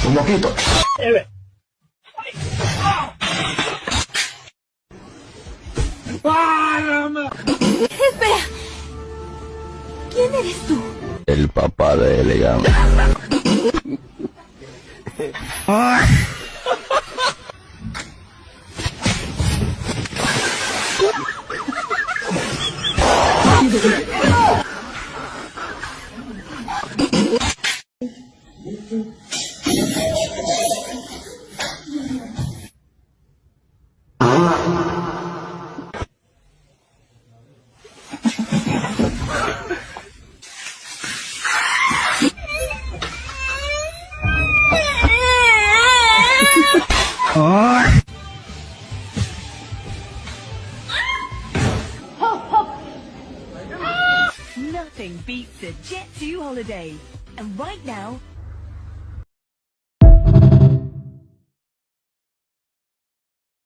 Un poquito. Espera. ¿Quién eres tú? El papá de elegante. Nothing beats a Jet2 holiday. And right now,